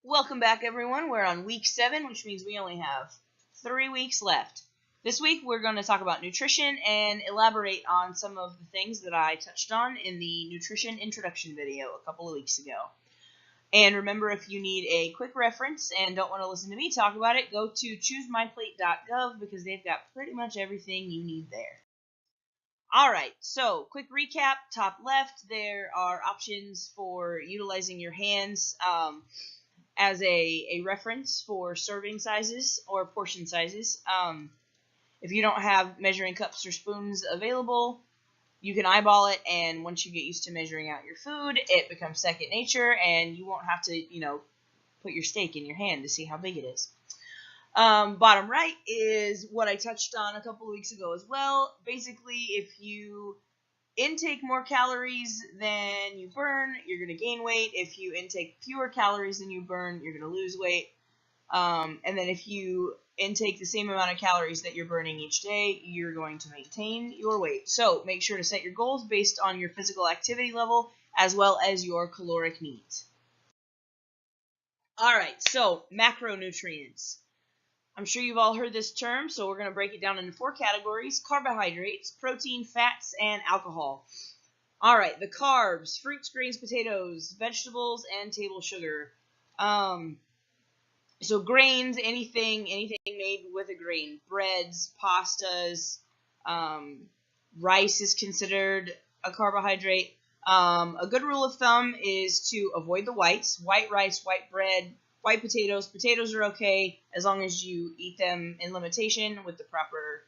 Welcome back, everyone. We're on week 7, which means we only have 3 weeks left. This week, we're going to talk about nutrition and elaborate on some of the things that I touched on in the nutrition introduction video a couple of weeks ago. And remember, if you need a quick reference and don't want to listen to me talk about it, go to choosemyplate.gov because they've got pretty much everything you need there. Alright, so quick recap. Top left, there are options for utilizing your hands as a reference for serving sizes or portion sizes. If you don't have measuring cups or spoons available, you can eyeball it, and once you get used to measuring out your food, it becomes second nature, and you won't have to, put your steak in your hand to see how big it is. Bottom right is what I touched on a couple of weeks ago as well. Basically, if you intake more calories than you burn, you're going to gain weight. If you intake fewer calories than you burn, you're going to lose weight. And then if you intake the same amount of calories that you're burning each day, you're going to maintain your weight. So make sure to set your goals based on your physical activity level as well as your caloric needs. All right, so macronutrients. I'm sure you've all heard this term, so we're going to break it down into 4 categories: carbohydrates, protein, fats, and alcohol. All right, the carbs: fruits, grains, potatoes, vegetables, and table sugar. So grains, anything made with a grain: breads, pastas, rice is considered a carbohydrate. A good rule of thumb is to avoid the whites: white rice, white bread, white potatoes. Potatoes are okay as long as you eat them in limitation with the proper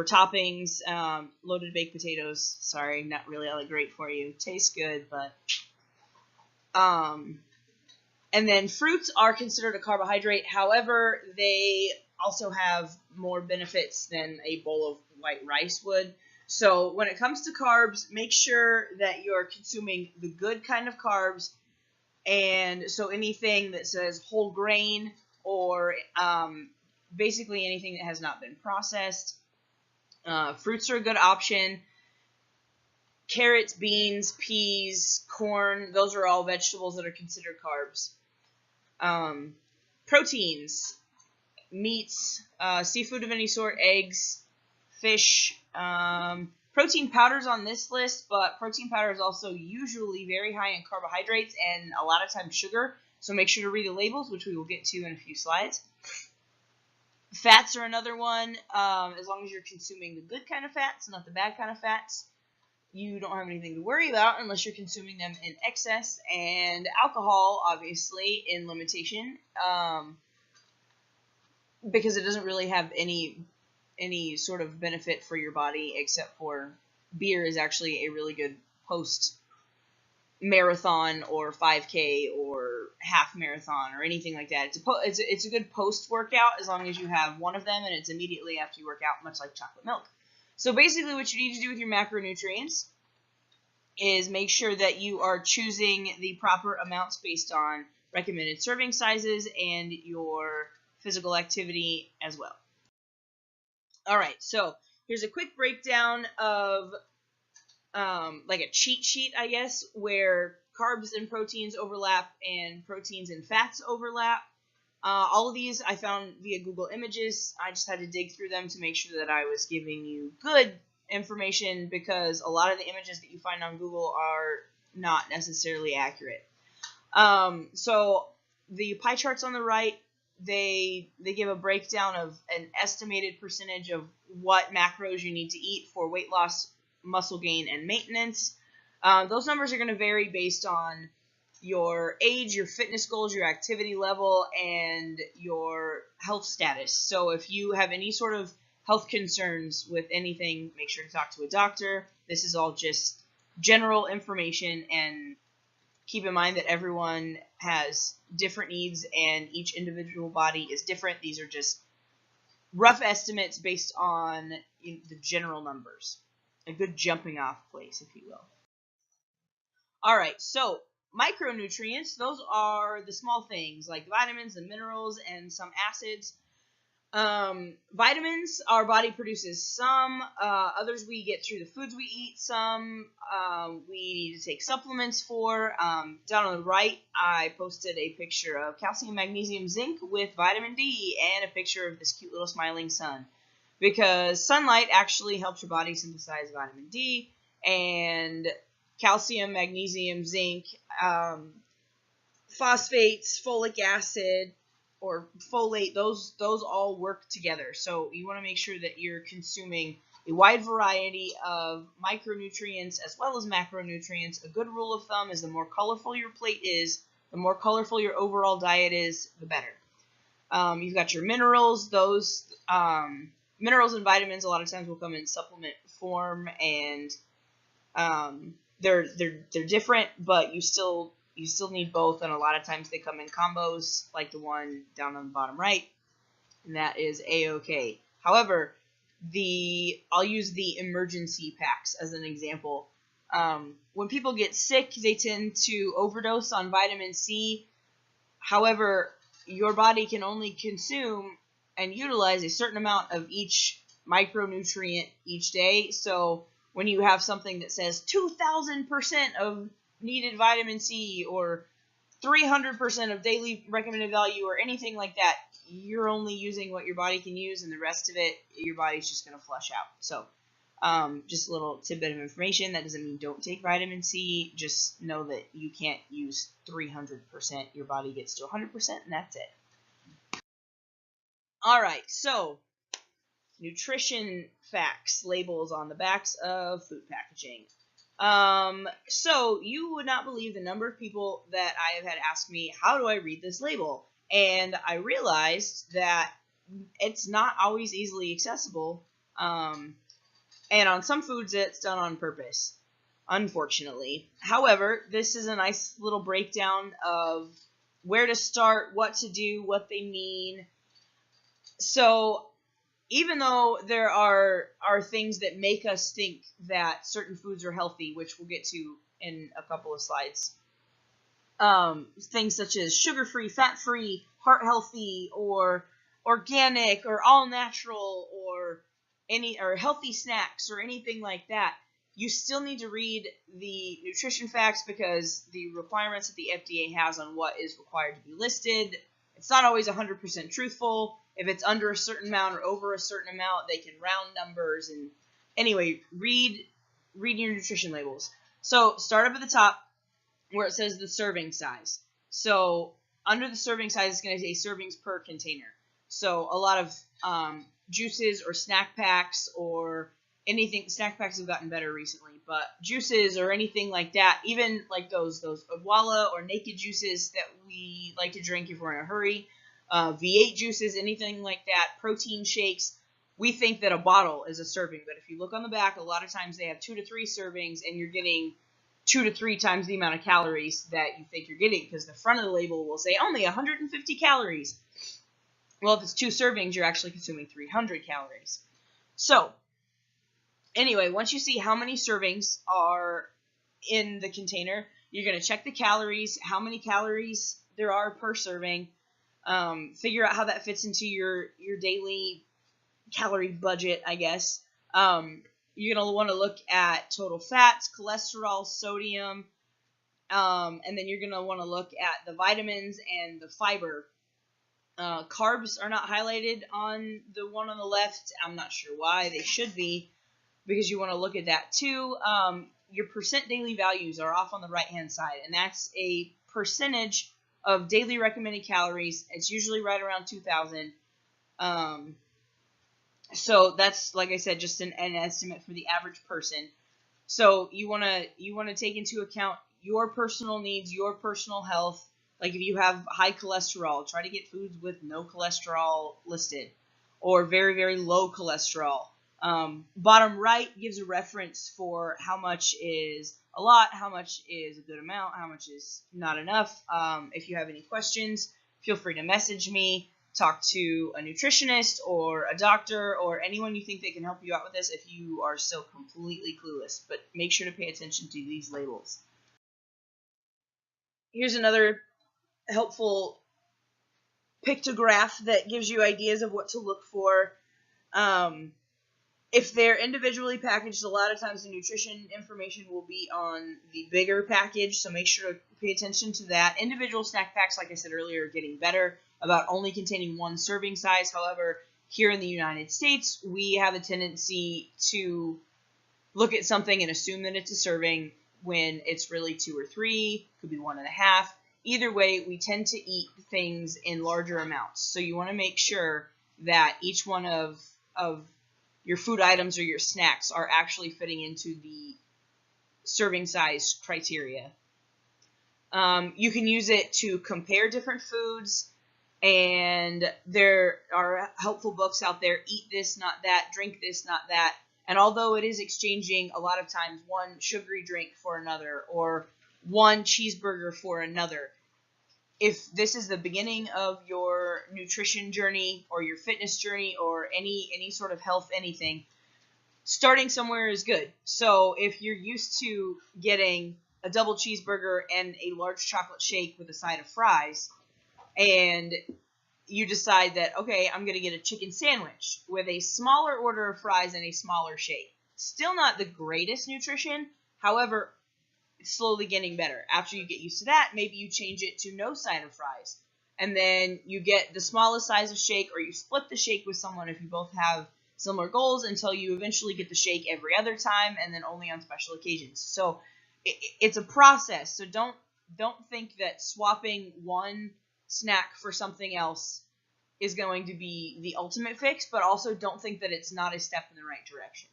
toppings. Loaded baked potatoes, sorry, not really all that great for you. Tastes good, but and then fruits are considered a carbohydrate. However, they also have more benefits than a bowl of white rice would. So when it comes to carbs, make sure that you're consuming the good kind of carbs. And so anything that says whole grain or basically anything that has not been processed. Fruits are a good option. Carrots, beans, peas, corn, those are all vegetables that are considered carbs. Proteins: meats, seafood of any sort, eggs, fish. Protein powders on this list, but protein powder is also usually very high in carbohydrates and a lot of times sugar, so make sure to read the labels, which we will get to in a few slides. Fats are another one. As long as you're consuming the good kind of fats, not the bad kind of fats, you don't have anything to worry about unless you're consuming them in excess. And alcohol, obviously, in limitation, because it doesn't really have any sort of benefit for your body, except for beer is actually a really good post marathon or 5K or half marathon or anything like that. It's a good post workout as long as you have one of them and it's immediately after you work out, much like chocolate milk. So basically what you need to do with your macronutrients is make sure that you are choosing the proper amounts based on recommended serving sizes and your physical activity as well. All right, so here's a quick breakdown of like a cheat sheet, I guess, where carbs and proteins overlap and proteins and fats overlap. All of these I found via Google Images. I just had to dig through them to make sure that I was giving you good information, because a lot of the images that you find on Google are not necessarily accurate. So the pie charts on the right, they give a breakdown of an estimated percentage of what macros you need to eat for weight loss, muscle gain, and maintenance. Those numbers are going to vary based on your age, your fitness goals, your activity level, and your health status. So if you have any sort of health concerns with anything, make sure to talk to a doctor. This is all just general information, and keep in mind that everyone has different needs and each individual body is different. These are just rough estimates based on the general numbers. A good jumping off place, if you will. All right, so micronutrients, those are the small things like vitamins and minerals and some acids. Vitamins, our body produces some. Others we get through the foods we eat. Some we need to take supplements for. Down on the right, I posted a picture of calcium, magnesium, zinc with vitamin D and a picture of this cute little smiling sun. Because sunlight actually helps your body synthesize vitamin D, and calcium, magnesium, zinc, phosphates, folic acid, or folate, those all work together. So you want to make sure that you're consuming a wide variety of micronutrients as well as macronutrients. A good rule of thumb is the more colorful your plate is, the more colorful your overall diet is, the better. You've got your minerals. Those minerals and vitamins a lot of times will come in supplement form, and they're different, but you still need both, and a lot of times they come in combos, like the one down on the bottom right, and that is A-OK. However, I'll use the emergency packs as an example. When people get sick, they tend to overdose on vitamin C. However, your body can only consume and utilize a certain amount of each micronutrient each day. So when you have something that says 2,000% of needed vitamin C or 300% of daily recommended value or anything like that, you're only using what your body can use, and the rest of it, your body's just going to flush out. So just a little tidbit of information. That doesn't mean don't take vitamin C. Just know that you can't use 300%. Your body gets to 100%, and that's it. All right, so nutrition facts, labels on the backs of food packaging. So you would not believe the number of people that I have had ask me, how do I read this label? And I realized that it's not always easily accessible. And on some foods, it's done on purpose, unfortunately. However, this is a nice little breakdown of where to start, what to do, what they mean. So even though there are things that make us think that certain foods are healthy, which we'll get to in a couple of slides, things such as sugar-free, fat-free, heart-healthy, or organic, or all-natural, or healthy snacks, or anything like that, you still need to read the nutrition facts, because the requirements that the FDA has on what is required to be listed, it's not always 100% truthful. If it's under a certain amount or over a certain amount, they can round numbers. And anyway, read your nutrition labels. So start up at the top where it says the serving size. So under the serving size, it's going to say servings per container. So a lot of juices or snack packs or anything, snack packs have gotten better recently, but juices or anything like that, even like those Odwalla or Naked juices that we like to drink if we're in a hurry, V8 juices, anything like that, protein shakes, we think that a bottle is a serving, but if you look on the back, a lot of times they have 2 to 3 servings, and you're getting 2 to 3 times the amount of calories that you think you're getting, because the front of the label will say only 150 calories. Well, if it's 2 servings, you're actually consuming 300 calories. So anyway, once you see how many servings are in the container, you're going to check the calories, how many calories there are per serving, figure out how that fits into your daily calorie budget, I guess. You're going to want to look at total fats, cholesterol, sodium, and then you're going to want to look at the vitamins and the fiber. Carbs are not highlighted on the one on the left. I'm not sure why. They should be, because you want to look at that too. Your percent daily values are off on the right-hand side, and that's a percentage of daily recommended calories. It's usually right around 2,000. So that's, like I said, just an estimate for the average person. So you want to take into account your personal needs, your personal health. Like if you have high cholesterol, try to get foods with no cholesterol listed, or very, very low cholesterol. Bottom right gives a reference for how much is a lot, how much is a good amount, how much is not enough. If you have any questions, feel free to message me, talk to a nutritionist or a doctor or anyone you think that can help you out with this if you are still completely clueless. But make sure to pay attention to these labels. Here's another helpful pictograph that gives you ideas of what to look for. If they're individually packaged, a lot of times the nutrition information will be on the bigger package, so make sure to pay attention to that. Individual snack packs, like I said earlier, are getting better about only containing one serving size. However, here in the United States, we have a tendency to look at something and assume that it's a serving when it's really 2 or 3, could be 1.5. Either way, we tend to eat things in larger amounts. So you want to make sure that each one of your food items or your snacks are actually fitting into the serving size criteria. You can use it to compare different foods, and there are helpful books out there. Eat this, not that. Drink this, not that. And although it is exchanging a lot of times one sugary drink for another or one cheeseburger for another, if this is the beginning of your nutrition journey or your fitness journey or any sort of health anything, starting somewhere is good. So if you're used to getting a double cheeseburger and a large chocolate shake with a side of fries, and you decide that, okay, I'm going to get a chicken sandwich with a smaller order of fries and a smaller shake. Still not the greatest nutrition. However, it's slowly getting better. After you get used to that, maybe you change it to no side of fries. And then you get the smallest size of shake, or you split the shake with someone if you both have similar goals, until you eventually get the shake every other time and then only on special occasions. So it's a process. So don't think that swapping one snack for something else is going to be the ultimate fix, but also don't think that it's not a step in the right direction.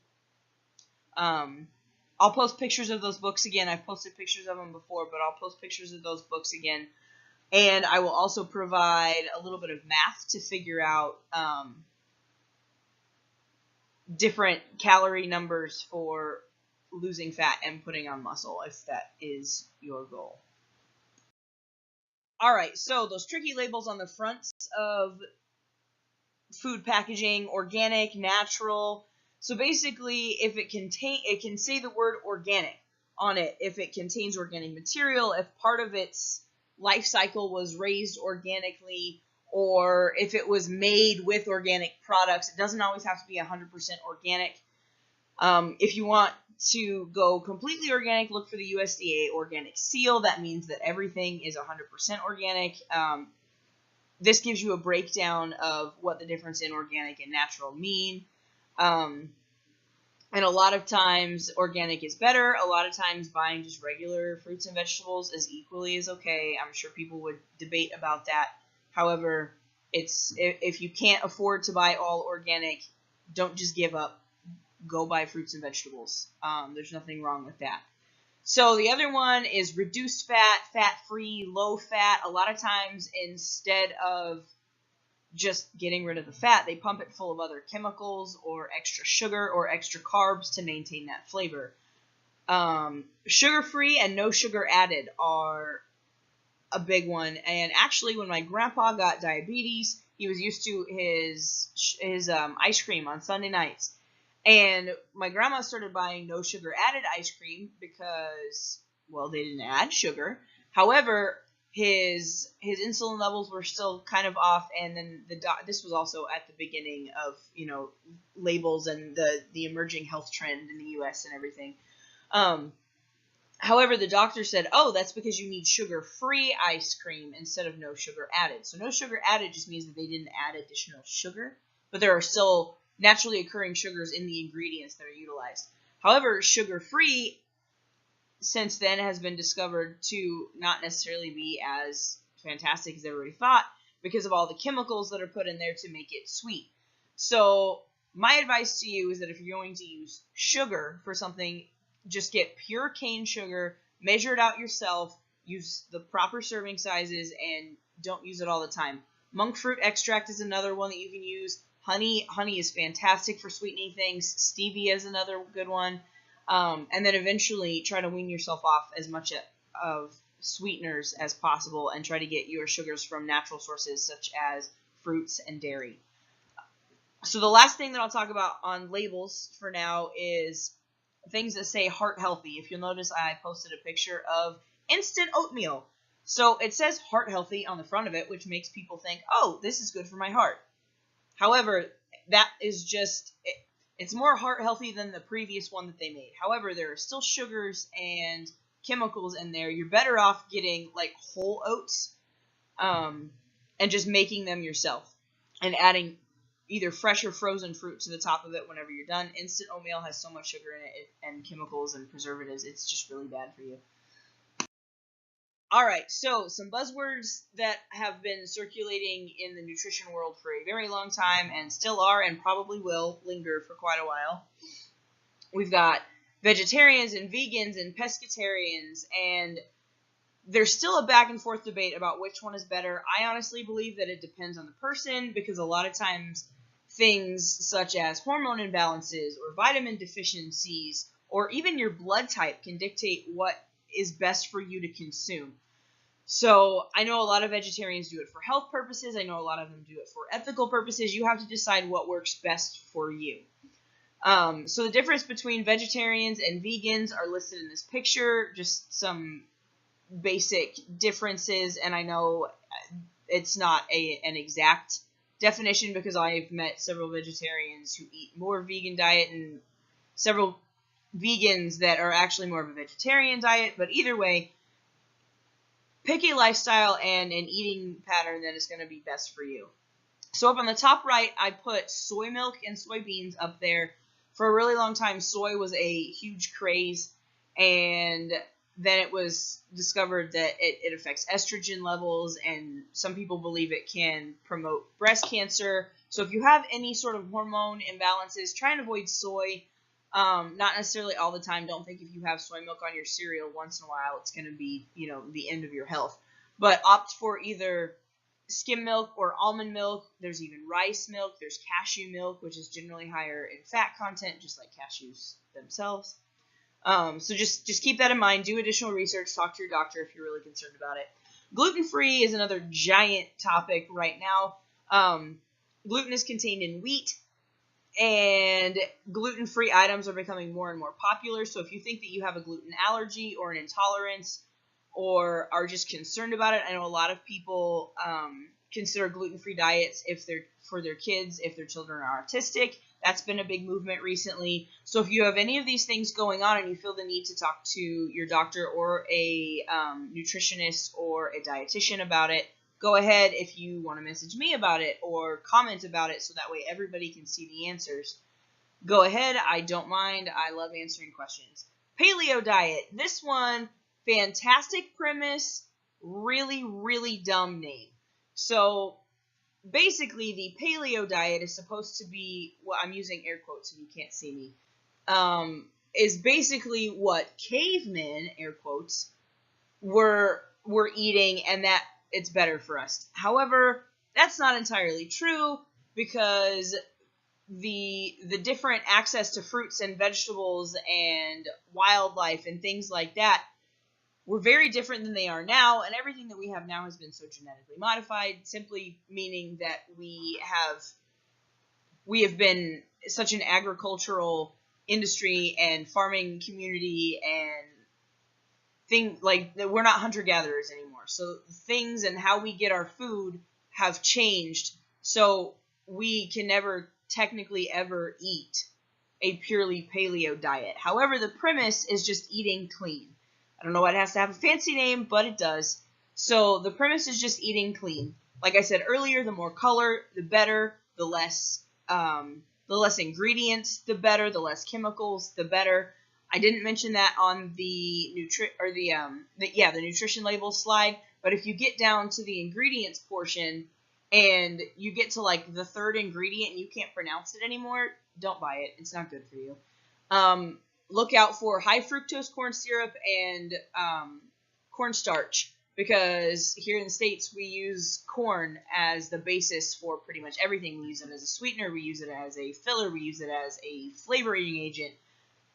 I'll post pictures of those books again. I've posted pictures of them before, but I'll post pictures of those books again. And I will also provide a little bit of math to figure out different calorie numbers for losing fat and putting on muscle, if that is your goal. All right, so those tricky labels on the fronts of food packaging: organic, natural. So basically, if it can say the word organic on it if it contains organic material, if part of its life cycle was raised organically, or if it was made with organic products. It doesn't always have to be 100% organic. If you want to go completely organic, look for the USDA organic seal. That means that everything is 100% organic. This gives you a breakdown of what the difference in organic and natural mean. And a lot of times organic is better. A lot of times buying just regular fruits and vegetables is equally as okay. I'm sure people would debate about that. However, if you can't afford to buy all organic, don't just give up. Go buy fruits and vegetables. There's nothing wrong with that. So the other one is reduced fat, fat-free, low fat. A lot of times, instead of just getting rid of the fat, they pump it full of other chemicals or extra sugar or extra carbs to maintain that flavor. Sugar-free and no sugar added are a big one. And actually, when my grandpa got diabetes, he was used to his ice cream on Sunday nights. And my grandma started buying no sugar added ice cream because, well, they didn't add sugar. However, his insulin levels were still kind of off, and then this was also at the beginning of labels and the emerging health trend in the U.S. and everything. However, the doctor said, oh, that's because you need sugar-free ice cream instead of no sugar added. So no sugar added just means that they didn't add additional sugar, but there are still naturally occurring sugars in the ingredients that are utilized. However, sugar-free since then has been discovered to not necessarily be as fantastic as everybody thought because of all the chemicals that are put in there to make it sweet. So my advice to you is that if you're going to use sugar for something, just get pure cane sugar, measure it out yourself, use the proper serving sizes, and don't use it all the time. Monk fruit extract is another one that you can use. Honey is fantastic for sweetening things. Stevia is another good one. And then eventually try to wean yourself off as much of sweeteners as possible and try to get your sugars from natural sources such as fruits and dairy. So the last thing that I'll talk about on labels for now is things that say heart healthy. If you'll notice, I posted a picture of instant oatmeal. So it says heart healthy on the front of it, which makes people think, oh, this is good for my heart. However, that is just, it's more heart healthy than the previous one that they made. However, there are still sugars and chemicals in there. You're better off getting like whole oats, and just making them yourself and adding either fresh or frozen fruit to the top of it whenever you're done. Instant oatmeal has so much sugar in it and chemicals and preservatives, it's just really bad for you. All right, so some buzzwords that have been circulating in the nutrition world for a very long time and still are and probably will linger for quite a while. We've got vegetarians and vegans and pescatarians, and there's still a back and forth debate about which one is better. I honestly believe that it depends on the person, because a lot of times things such as hormone imbalances or vitamin deficiencies or even your blood type can dictate what is best for you to consume. So I know a lot of vegetarians do it for health purposes. I know a lot of them do it for ethical purposes. You have to decide what works best for you. So the difference between vegetarians and vegans are listed in this picture, just some basic differences, and I know it's not an exact definition, because I've met several vegetarians who eat more vegan diet and several vegans that are actually more of a vegetarian diet. But either way, pick a lifestyle and an eating pattern that is going to be best for you. So up on the top right, I put soy milk and soybeans up there. For a really long time, soy was a huge craze, and then it was discovered that it affects estrogen levels, and some people believe it can promote breast cancer. So if you have any sort of hormone imbalances, try and avoid soy. Not necessarily all the time. Don't think if you have soy milk on your cereal once in a while, it's going to be, the end of your health. But opt for either skim milk or almond milk. There's even rice milk. There's cashew milk, which is generally higher in fat content, just like cashews themselves. So just keep that in mind. Do additional research. Talk to your doctor if you're really concerned about it. Gluten-free is another giant topic right now. Gluten is contained in wheat, and gluten-free items are becoming more and more popular. So if you think that you have a gluten allergy or an intolerance, or are just concerned about it, I know a lot of people consider gluten-free diets if they're for their kids, if their children are autistic. That's been a big movement recently. So if you have any of these things going on and you feel the need to talk to your doctor or a nutritionist or a dietitian about it, go ahead. If you want to message me about it or comment about it so that way everybody can see the answers, go ahead. I don't mind. I love answering questions. Paleo diet. This one, fantastic premise, really, really dumb name. So basically, the paleo diet is supposed to be, well, I'm using air quotes if you can't see me, is basically what cavemen, air quotes, were eating, and that it's better for us. However, that's not entirely true, because the different access to fruits and vegetables and wildlife and things like that were very different than they are now, and everything that we have now has been so genetically modified, simply meaning that we have been such an agricultural industry and farming community, and we're not hunter-gatherers anymore. So things and how we get our food have changed, so we can never technically ever eat a purely paleo diet. However, the premise is just eating clean. I don't know why it has to have a fancy name, but it does. So the premise is just eating clean. Like I said earlier, the more color, the better. The less ingredients, the better. The less chemicals, the better. I didn't mention that on the nutrition label slide. But if you get down to the ingredients portion and you get to like the third ingredient and you can't pronounce it anymore, don't buy it. It's not good for you. Look out for high fructose corn syrup and cornstarch, because here in the States we use corn as the basis for pretty much everything. We use it as a sweetener, we use it as a filler, we use it as a flavoring agent,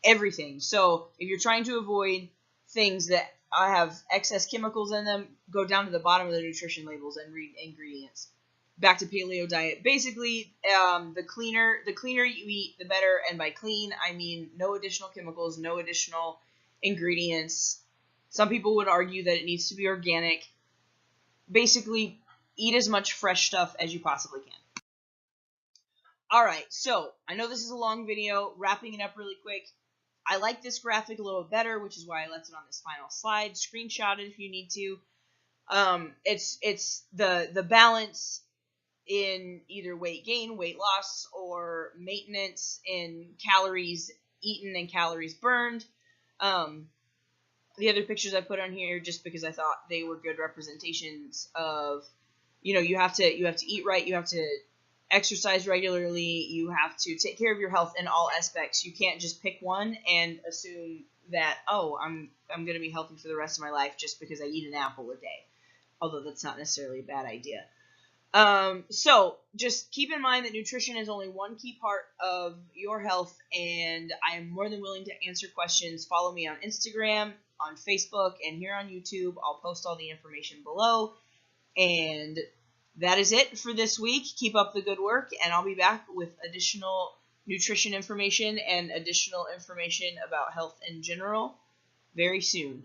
everything. So if you're trying to avoid things that have excess chemicals in them, go down to the bottom of the nutrition labels and read ingredients. Back to paleo diet. Basically, the cleaner you eat, the better. And by clean, I mean no additional chemicals, no additional ingredients. Some people would argue that it needs to be organic. basically eat as much fresh stuff as you possibly can. Alright, so I know this is a long video, wrapping it up really quick. I like this graphic a little better, which is why I left it on this final slide. Screenshot it if you need to. It's the balance in either weight gain, weight loss, or maintenance in calories eaten and calories burned. The other pictures I put on here just because I thought they were good representations of, you have to eat right, you have to exercise regularly, you have to take care of your health in all aspects. You can't just pick one and assume that, oh, I'm going to be healthy for the rest of my life just because I eat an apple a day. Although that's not necessarily a bad idea. So just keep in mind that nutrition is only one key part of your health, and I am more than willing to answer questions. Follow me on Instagram, on Facebook, and here on YouTube. I'll post all the information below. And that is it for this week. Keep up the good work, and I'll be back with additional nutrition information and additional information about health in general very soon.